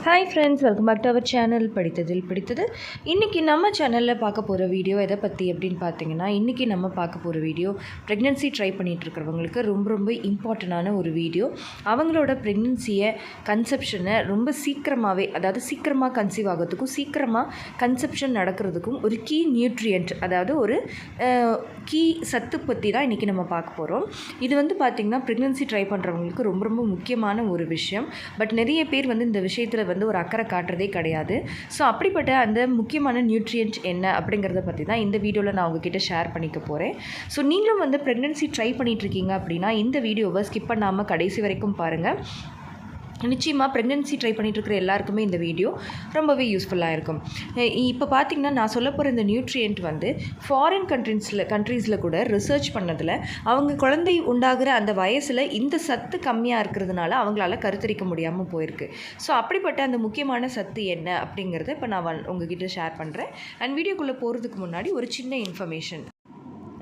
Hi friends, welcome back to our channel படித்ததில் பிடித்தது. இன்றைக்கி நம்ம சேனலில் பார்க்க போகிற வீடியோ எதை பற்றி அப்படின்னு பார்த்தீங்கன்னா, இன்றைக்கி நம்ம பார்க்க போகிற வீடியோ ப்ரெக்னென்சி ட்ரை பண்ணிகிட்ருக்கிறவங்களுக்கு ரொம்ப இம்பார்ட்டண்டான ஒரு வீடியோ. அவங்களோட ப்ரெக்னென்சியை கன்செப்ஷனை ரொம்ப சீக்கிரமாகவே, அதாவது சீக்கிரமாக கன்சீவ் ஆகிறதுக்கும் சீக்கிரமாக கன்செப்ஷன் நடக்கிறதுக்கும் ஒரு கீ நியூட்ரியன்ட், அதாவது ஒரு கீ சத்து பற்றி தான் இன்றைக்கி நம்ம பார்க்க போகிறோம். இது வந்து பார்த்திங்கன்னா ப்ரெக்னென்சி ட்ரை பண்ணுறவங்களுக்கு ரொம்ப முக்கியமான ஒரு விஷயம். பட் நிறைய பேர் வந்து இந்த விஷயத்தில் வந்து ஒரு அக்கறை காட்டுறதே கிடையாது. ஸோ அப்படிப்பட்ட அந்த முக்கியமான நியூட்ரியன்ட் என்ன அப்படிங்கிறத பற்றி தான் இந்த வீடியோவில் நான் உங்ககிட்ட ஷேர் பண்ணிக்க போகிறேன். ஸோ நீங்களும் வந்து ப்ரெக்னென்சி ட்ரை பண்ணிகிட்ருக்கீங்க அப்படின்னா இந்த வீடியோவை ஸ்கிப் பண்ணாமல் கடைசி வரைக்கும் பாருங்கள். நிச்சயமாக ப்ரெக்னென்சி ட்ரை பண்ணிகிட்ருக்கிற எல்லாருக்குமே இந்த வீடியோ ரொம்பவே யூஸ்ஃபுல்லாக இருக்கும். இப்போ பார்த்திங்கன்னா நான் சொல்ல போகிற இந்த நியூட்ரியன்ட் வந்து ஃபாரின் கண்ட்ரீஸில் கூட ரிசர்ச் பண்ணதில் அவங்க குழந்தை உண்டாகிற அந்த வயசில் இந்த சத்து கம்மியாக இருக்கிறதுனால அவங்களால கருத்தரிக்க முடியாமல் போயிருக்கு. ஸோ அப்படிப்பட்ட அந்த முக்கியமான சத்து என்ன அப்படிங்கிறத இப்போ நான் உங்ககிட்ட ஷேர் பண்ணுறேன். அண்ட் வீடியோக்குள்ளே போகிறதுக்கு முன்னாடி ஒரு சின்ன இன்ஃபர்மேஷன்.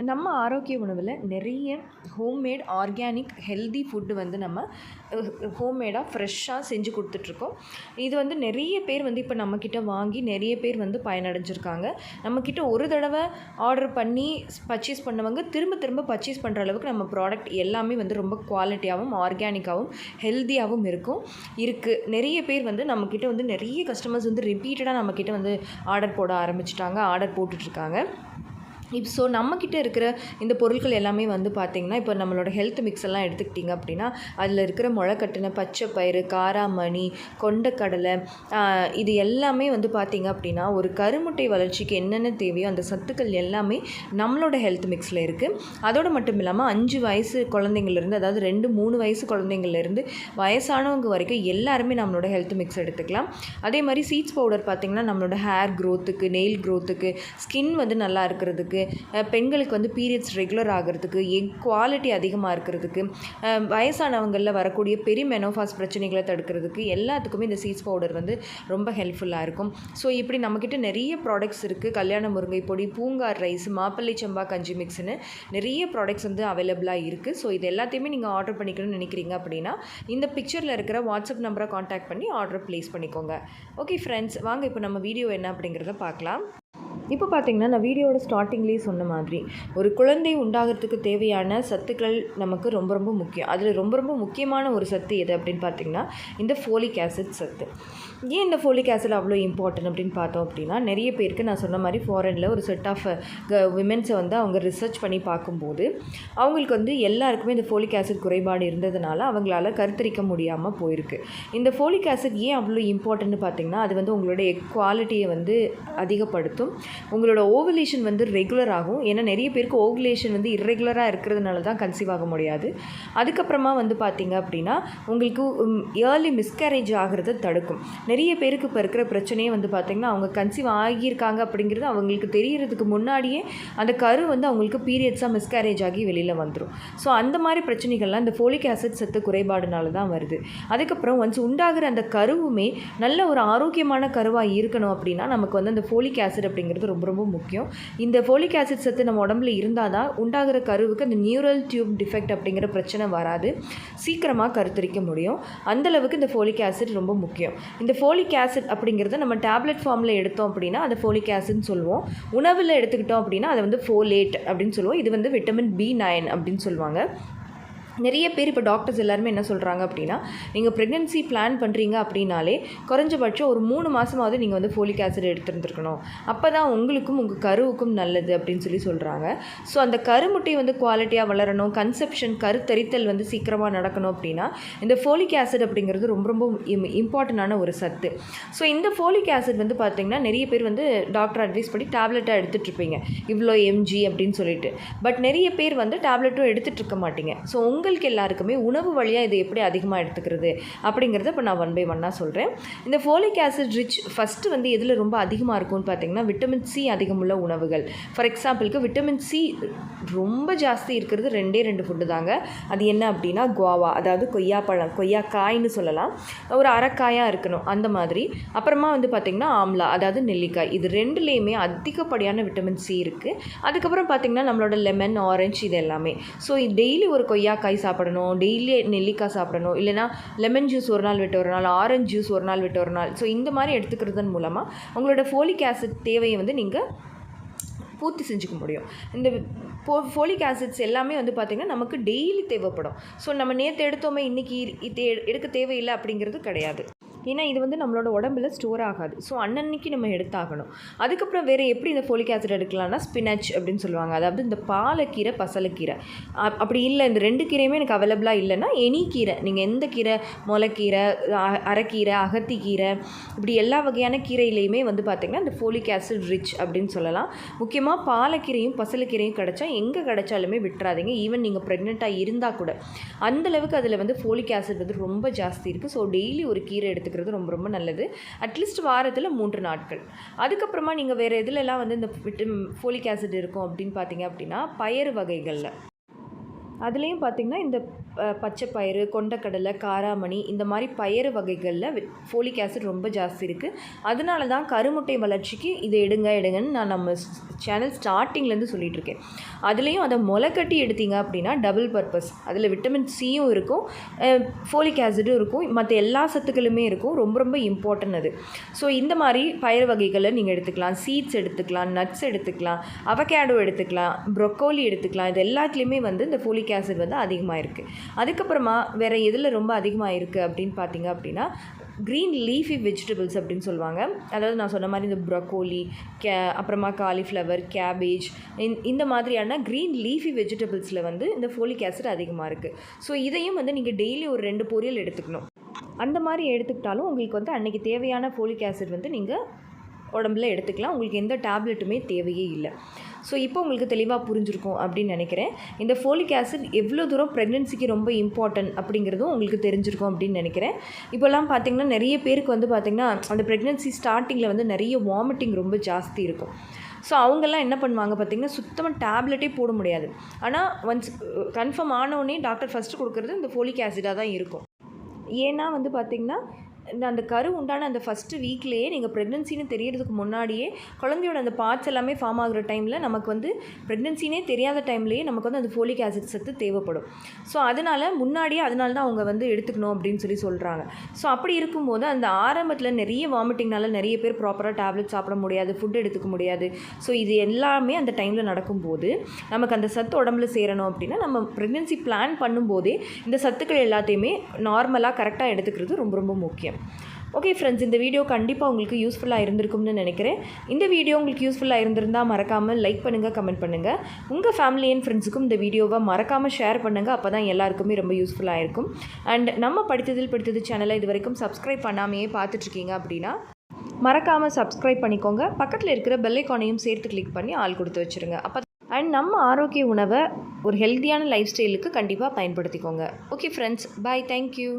நம்ம ஆரோக்கிய உணவில் நிறைய ஹோம்மேட் ஆர்கானிக் ஹெல்தி ஃபுட்டு வந்து நம்ம ஹோம்மேடாக ஃப்ரெஷ்ஷாக செஞ்சு கொடுத்துட்ருக்கோம். இது வந்து நிறைய பேர் வந்து இப்போ நம்மக்கிட்ட வாங்கி நிறைய பேர் வந்து பயனடைஞ்சிருக்காங்க. நம்மக்கிட்ட ஒரு தடவை ஆர்டர் பண்ணி பர்ச்சேஸ் பண்ணவங்க திரும்ப பர்ச்சேஸ் பண்ணுற அளவுக்கு நம்ம ப்ராடக்ட் எல்லாமே வந்து ரொம்ப குவாலிட்டியாகவும் ஆர்கானிக்காகவும் ஹெல்த்தியாகவும் இருக்குது. நிறைய பேர் வந்து நம்மக்கிட்ட வந்து நிறைய கஸ்டமர்ஸ் வந்து ரிப்பீட்டடாக நம்மக்கிட்ட வந்து ஆர்டர் போட ஆரம்பிச்சிட்டாங்க, ஆர்டர் போட்டுட்ருக்காங்க. ஸோ நம்மக்கிட்ட இருக்கிற இந்த பொருட்கள் எல்லாமே வந்து பார்த்திங்கன்னா, இப்போ நம்மளோட ஹெல்த் மிக்ஸ் எல்லாம் எடுத்துக்கிட்டிங்க அப்படின்னா அதில் இருக்கிற முளைக்கட்டின பச்சை பயிறு, காராமணி, கொண்டக்கடலை, இது எல்லாமே வந்து பார்த்திங்க அப்படின்னா ஒரு கருமுட்டை வளர்ச்சிக்கு என்னென்ன தேவையோ அந்த சத்துக்கள் எல்லாமே நம்மளோட ஹெல்த் மிக்ஸில் இருக்குது. அதோடு மட்டும் இல்லாமல் 5 வயசு குழந்தைங்கள்லேருந்து, அதாவது 2-3 வயசு குழந்தைங்கள்லேருந்து வயசானவங்க வரைக்கும் எல்லாருமே நம்மளோட ஹெல்த் மிக்ஸ் எடுத்துக்கலாம். அதே மாதிரி சீட்ஸ் பவுடர் பார்த்திங்கன்னா நம்மளோட ஹேர் க்ரோத்துக்கு, நெயில் க்ரோத்துக்கு, ஸ்கின் வந்து நல்லா இருக்கிறதுக்கு, பெண்களுக்கு வந்து பீரியட்ஸ் ரெகுலர் ஆகிறதுக்கு, எக் குவாலிட்டி அதிகமாக இருக்கிறதுக்கு, வயசானவங்களில் வரக்கூடிய பெரிமெனோஃபாஸ் பிரச்சனைகளை தடுக்கிறதுக்கு எல்லாத்துக்குமே இந்த சீட்ஸ் பவுடர் வந்து ரொம்ப ஹெல்ப்ஃபுல்லாக இருக்கும். ஸோ இப்படி நம்மக்கிட்ட நிறைய ப்ராடக்ட்ஸ் இருக்குது. கல்யாண முருங்கை பொடி, பூங்கார் ரைஸ், மாப்பிள்ளை சம்பா கஞ்சி மிக்ஸ்னு நிறைய ப்ராடக்ட்ஸ் வந்து அவைலபிளாக இருக்குது. ஸோ இது எல்லாத்தையுமே நீங்கள் ஆர்டர் பண்ணிக்கணும்னு நினைக்கிறீங்க அப்படின்னா இந்த பிக்சரில் இருக்கிற வாட்ஸ்அப் நம்பரை காண்டாக்ட் பண்ணி ஆர்டர் ப்ளேஸ் பண்ணிக்கோங்க. ஓகே ஃப்ரெண்ட்ஸ், வாங்க இப்போ நம்ம வீடியோ என்ன அப்படிங்கிறத பார்க்கலாம். இப்போ பார்த்திங்கன்னா நான் வீடியோட ஸ்டார்டிங்லேயே சொன்ன மாதிரி ஒரு குழந்தை உண்டாகிறதுக்கு தேவையான சத்துக்கள் நமக்கு ரொம்ப முக்கியம். அதில் ரொம்ப முக்கியமான ஒரு சத்து எது அப்படின்னு பார்த்திங்கன்னா இந்த ஃபோலிக் ஆசிட் சத்து. ஏன் இந்த ஃபோலிக் ஆசிட் அவ்வளோ இம்பார்ட்டன்ட் அப்படின்னு பார்த்தோம் அப்படின்னா, நிறைய பேருக்கு நான் சொன்ன மாதிரி ஃபாரினில் ஒரு செட் ஆஃப் விமென்ஸை வந்து அவங்க ரிசர்ச் பண்ணி பார்க்கும்போது அவங்களுக்கு வந்து எல்லாருக்குமே இந்த ஃபோலிக் ஆசிட் குறைபாடு இருந்ததுனால அவங்களால கருத்தரிக்க முடியாமல் போயிருக்கு. இந்த ஃபோலிக் ஆசிட் ஏன் அவ்வளோ இம்பார்ட்டன்ட்னு பார்த்திங்கன்னா, அது வந்து உங்களோட எக் குவாலிட்டியை வந்து அதிகப்படுத்தும். உங்களோட ஓவுலேஷன் வந்து ரெகுலர் ஆகும். ஏன்னா நிறைய பேருக்கு ஓவுலேஷன் வந்து இர்ரெகுலராக இருக்கிறதுனால தான் கன்சீவ் ஆக முடியாது. அதுக்கப்புறமா வந்து பார்த்திங்க அப்படின்னா உங்களுக்கு ஏர்லி மிஸ்கேரேஜ் ஆகிறத தடுக்கும். நிறைய பேருக்கு இப்போ இருக்கிற பிரச்சனையே வந்து பார்த்திங்கன்னா, அவங்க கன்சீவ் ஆகியிருக்காங்க அப்படிங்கிறது அவங்களுக்கு தெரியறதுக்கு முன்னாடியே அந்த கரு வந்து அவங்களுக்கு பீரியட்ஸாக மிஸ்கேரேஜ் ஆகி வெளியில் வந்துடும். ஸோ அந்த மாதிரி பிரச்சனைகள்லாம் இந்த ஃபோலிக் ஆசிட் சத்து குறைபாடுனால தான் வருது. அதுக்கப்புறம் ஒன்ஸ் உண்டாகிற அந்த கருவுமே நல்ல ஒரு ஆரோக்கியமான கருவாக இருக்கணும் அப்படின்னா நமக்கு வந்து அந்த ஃபோலிக் ஆசிட் அப்படிங்கிறது ரொம்ப முக்கியம். இந்த ஃபோலிக் ஆசிட் சத்து நம்ம உடம்புல இருந்தால் தான் உண்டாகிற கருவுக்கு அந்த நியூரல் டியூப் டிஃபெக்ட் அப்படிங்கிற பிரச்சனை வராது, சீக்கிரமாக கருத்தரிக்க முடியும். அந்தளவுக்கு இந்த ஃபோலிக் ஆசிட் ரொம்ப முக்கியம். இந்த ஃபோலிக் ஆசிட் அப்படிங்கிறத நம்ம டேப்லெட் ஃபார்மில் எடுத்தோம் அப்படின்னா அதை ஃபோலிக் ஆசிட்னு சொல்லுவோம். உணவில் எடுத்துக்கிட்டோம் அப்படின்னா அதை வந்து ஃபோலேட் அப்படின்னு சொல்லுவோம். இது வந்து விட்டமின் B9 அப்படின்னு சொல்லுவாங்க. நிறைய பேர் இப்போ டாக்டர்ஸ் எல்லாருமே என்ன சொல்கிறாங்க அப்படின்னா, நீங்கள் ப்ரெக்னென்சி பிளான் பண்ணுறீங்க அப்படின்னாலே குறைஞ்சபட்சம் ஒரு 3 மாதமாவது நீங்கள் வந்து ஃபோலிக் ஆசிட் எடுத்துருந்துருக்கணும், அப்போ தான் உங்களுக்கும் உங்கள் கருவுக்கும் நல்லது அப்படின்னு சொல்கிறாங்க. ஸோ அந்த கருமுட்டை வந்து குவாலிட்டியாக வளரணும், கன்செப்ஷன் கருத்தரித்தல் வந்து சீக்கிரமாக நடக்கணும் அப்படின்னா இந்த ஃபோலிக் ஆசிட் அப்படிங்கிறது ரொம்ப இம்பார்ட்டண்டான ஒரு சத்து. ஸோ இந்த ஃபோலிக் ஆசிட் வந்து பார்த்திங்கன்னா நிறைய பேர் வந்து டாக்டர் அட்வைஸ் பண்ணி டேப்லெட்டாக எடுத்துகிட்ருப்பீங்க, இவ்வளோ mg அப்படின்னு சொல்லிட்டு. பட் நிறைய பேர் வந்து டேப்லெட்டும் எடுத்துகிட்ருக்க மாட்டீங்க. ஸோ உங்களுக்கு எல்லாருக்குமே உணவு வழியாக இதை எப்படி அதிகமாக எடுத்துக்கிறது அப்படிங்கிறத இப்போ நான் 1 by 1 சொல்கிறேன். இந்த ஃபோலிக் ஆசிட் ரிச் ஃபஸ்ட்டு வந்து எதில் ரொம்ப அதிகமாக இருக்கும்னு பார்த்திங்கன்னா விட்டமின் சி அதிகமுள்ள உணவுகள். ஃபார் எக்ஸாம்பிளுக்கு விட்டமின் சி ரொம்ப ஜாஸ்தி இருக்கிறது 2 ஃபுட்டு தாங்க. அது என்ன அப்படின்னா குவாவா, அதாவது கொய்யாப்பழம், கொய்யாக்காய்னு சொல்லலாம், ஒரு அரைக்காயாக இருக்கணும் அந்த மாதிரி. அப்புறமா வந்து பார்த்திங்கன்னா ஆம்லா, அதாவது நெல்லிக்காய். இது 2லேயுமே அதிகப்படியான விட்டமின் சி இருக்குது. அதுக்கப்புறம் பார்த்திங்கன்னா நம்மளோட லெமன், ஆரஞ்சு இது எல்லாமே. ஸோ டெய்லி ஒரு கொய்யாக்காய் காய் சாப்பிடணும், டெய்லி நெல்லிக்காய் சாப்பிடணும், இல்லைனா லெமன் ஜூஸ் ஒரு நாள் விட்டு ஒரு நாள், ஆரஞ்சு ஜூஸ் ஒரு நாள் விட்டு ஒரு நாள். ஸோ இந்த மாதிரி எடுத்துக்கிறதன் மூலமாக உங்களோட ஃபோலிக் ஆசிட் தேவையை வந்து நீங்கள் பூர்த்தி செஞ்சுக்க முடியும். இந்த ஃபோலிக் ஆசிட்ஸ் எல்லாமே வந்து பார்த்திங்கன்னா நமக்கு டெய்லி தேவைப்படும். ஸோ நம்ம நேற்று எடுத்தோமே இன்றைக்கி எடுக்க தேவையில்லை அப்படிங்கிறது கிடையாது. ஏன்னா இது வந்து நம்மளோட உடம்புல ஸ்டோர் ஆகாது. ஸோ அன்னன்னைக்கு நம்ம எடுத்தாகணும். அதுக்கப்புறம் வேறு எப்படி இந்த ஃபோலிக் ஆசிட் எடுக்கலாம்னா ஸ்பினச் அப்படின்னு சொல்லுவாங்க. அதாவது இந்த பாலக்கீரை, பசலைக்கீரை. அப்படி இல்லை இந்த 2 கீரையுமே எனக்கு அவைலபிளாக இல்லைன்னா எனி கீரை, நீங்கள் எந்த கீரை, முளைக்கீரை, அரைக்கீரை, அகத்திக்கீரை, இப்படி எல்லா வகையான கீரையிலையுமே வந்து பார்த்திங்கன்னா இந்த ஃபோலிக் ஆசிட் ரிச் அப்படின்னு சொல்லலாம். முக்கியமாக பாலக்கீரையும் பசலைக்கீரையும் கிடச்சா எங்கே கிடைச்சாலுமே விட்டுறாதீங்க. ஈவன் நீங்கள் ப்ரெக்னெண்ட்டாக இருந்தால் கூட அந்தளவுக்கு அதில் வந்து ஃபோலிக் ஆசிட் வந்து ரொம்ப ஜாஸ்தி இருக்குது. ஸோ டெய்லி ஒரு கீரை எடுத்துக்கிறது ரொம்ப ரொம்ப நல்லது. அட்லீஸ்ட் வாரத்தில் 3 நாட்கள். அதுக்கப்புறமா நீங்கள் வேறு எதுலெல்லாம் வந்து இந்த ஃபோலிக் ஆசிட் இருக்கும் அப்படின்னு பார்த்தீங்க அப்படின்னா பயறு வகைகளில். அதுலேயும் பார்த்திங்கன்னா இந்த பச்சை பயிறு, கொண்டக்கடலை, காராமணி இந்த மாதிரி பயறு வகைகளில் ஃபோலிக் ஆசிட் ரொம்ப ஜாஸ்தி இருக்குது. அதனால தான் கருமுட்டை வளர்ச்சிக்கு இதை எடுங்கன்னு நான் நம்ம சேனல் ஸ்டார்டிங்லேருந்து சொல்லிகிட்ருக்கேன். அதுலேயும் அதை முளைக்கட்டி எடுத்தீங்க அப்படின்னா டபுள் பர்பஸ். அதில் விட்டமின் சியும் இருக்கும், ஃபோலிக் ஆசிடும் இருக்கும், மற்ற எல்லா சத்துக்களுமே இருக்கும். ரொம்ப ரொம்ப இம்பார்ட்டன்ட் அது. ஸோ இந்த மாதிரி பயறு வகைகளை நீங்கள் எடுத்துக்கலாம். சீட்ஸ் எடுத்துக்கலாம், நட்ஸ் எடுத்துக்கலாம், அவகேடோ எடுத்துக்கலாம், ப்ரொக்கோலி எடுத்துக்கலாம். இது எல்லாத்துலேயுமே வந்து இந்த ஃபோலிக் ஆசிட் வந்து அதிகமாக இருக்குது. அதுக்கப்புறமா வேறு எதில் ரொம்ப அதிகமாக இருக்குது அப்படின்னு பார்த்தீங்க அப்படின்னா க்ரீன் லீஃபி வெஜிடபிள்ஸ் அப்படின்னு சொல்லுவாங்க. அதாவது நான் சொன்ன மாதிரி இந்த ப்ரொக்கோலி, அப்புறமா காலிஃப்ளவர், கேபேஜ், இந்த மாதிரியான க்ரீன் லீஃபி வெஜிடபிள்ஸில் வந்து இந்த ஃபோலிக் ஆசிட் அதிகமாக இருக்குது. ஸோ இதையும் வந்து நீங்கள் டெய்லி ஒரு 2 பொரியல் எடுத்துக்கணும். அந்த மாதிரி எடுத்துக்கிட்டாலும் உங்களுக்கு வந்து அன்றைக்கி தேவையான ஃபோலிக் ஆசிட் வந்து நீங்கள் உடம்புல எடுத்துக்கலாம். உங்களுக்கு எந்த டேப்லெட்டுமே தேவையே இல்லை. ஸோ இப்போ உங்களுக்கு தெளிவாக புரிஞ்சிருக்கும் அப்படின்னு நினைக்கிறேன். இந்த ஃபோலிக் ஆசிட் எவ்வளோ தூரம் ப்ரெக்னென்சிக்கு ரொம்ப இம்பார்ட்டன்ட் அப்படிங்கிறதும் உங்களுக்கு தெரிஞ்சிருக்கும் அப்படின்னு நினைக்கிறேன். இப்போல்லாம் பார்த்திங்கன்னா நிறைய பேருக்கு வந்து பார்த்திங்கன்னா அந்த ப்ரெக்னென்சி ஸ்டார்டிங்கில் வந்து நிறைய வாமிட்டிங் ரொம்ப ஜாஸ்தி இருக்கும். ஸோ அவங்கெல்லாம் என்ன பண்ணுவாங்க பார்த்திங்கன்னா சுத்தமாக டேப்லெட்டே போட முடியாது. ஆனால் ஒன்ஸ் கன்ஃபார்ம் ஆனோடனே டாக்டர் ஃபஸ்ட்டு கொடுக்குறது இந்த ஃபோலிக் ஆசிடாக தான் இருக்கும். ஏன்னா வந்து பார்த்திங்கன்னா அந்த கரு உண்டான அந்த ஃபஸ்ட்டு வீக்லேயே நீங்கள் ப்ரெக்னென்சின்னு தெரியறதுக்கு முன்னாடியே குழந்தையோட அந்த பார்ட்ஸ் எல்லாமே ஃபார்ம் ஆகிற டைமில் நமக்கு வந்து ப்ரெக்னென்சினே தெரியாத டைம்லேயே நமக்கு வந்து அந்த ஃபோலிக் ஆசிட் சத்து தேவைப்படும். ஸோ அதனால தான் அவங்க வந்து எடுத்துக்கணும் அப்படின்னு சொல்கிறாங்க. ஸோ அப்படி இருக்கும்போது அந்த ஆரம்பத்தில் நிறைய வாமிட்டிங்னால நிறைய பேர் ப்ராப்பராக டேப்லெட் சாப்பிட முடியாது, ஃபுட் எடுத்துக்க முடியாது. ஸோ இது எல்லாமே அந்த டைமில் நடக்கும்போது நமக்கு அந்த சத்து உடம்புல சேரணும் அப்படின்னா நம்ம ப்ரெக்னென்சி பிளான் பண்ணும்போதே இந்த சத்துக்கள் எல்லாத்தையுமே நார்மலாக கரெக்டாக எடுத்துக்கிறது ரொம்ப ரொம்ப முக்கியம். ஓகே ஃப்ரெண்ட்ஸ், இந்த வீடியோ கண்டிப்பாக உங்களுக்கு யூஸ்ஃபுல்லாக இருந்திருக்கும்னு நினைக்கிறேன். இந்த வீடியோ உங்களுக்கு யூஸ்ஃபுல்லாக இருந்திருந்தால் மறக்காமல் லைக் பண்ணுங்கள், கமெண்ட் பண்ணுங்கள். உங்கள் ஃபேமிலி அண்ட் ஃப்ரெண்ட்ஸுக்கும் இந்த வீடியோவை மறக்காமல் ஷேர் பண்ணுங்கள். அப்போ தான் எல்லாருக்குமே ரொம்ப யூஸ்ஃபுல்லாக இருக்கும். அண்ட் நம்ம படித்தது சேனலை இது வரைக்கும் சப்ஸ்கிரைப் பண்ணாமையே பார்த்துட்ருக்கீங்க அப்படின்னா மறக்காமல் சப்ஸ்கிரைப் பண்ணிக்கோங்க. பக்கத்தில் இருக்கிற பெல் ஐகானையும் சேர்த்து கிளிக் பண்ணி ஆள் கொடுத்து வச்சுருங்க. அப்போ அண்ட் நம்ம ஆரோக்கிய உணவை ஒரு ஹெல்த்தியான லைஃப் ஸ்டைலுக்கு கண்டிப்பாக பயன்படுத்திக்கோங்க. ஓகே ஃப்ரெண்ட்ஸ், பாய், தேங்க்யூ.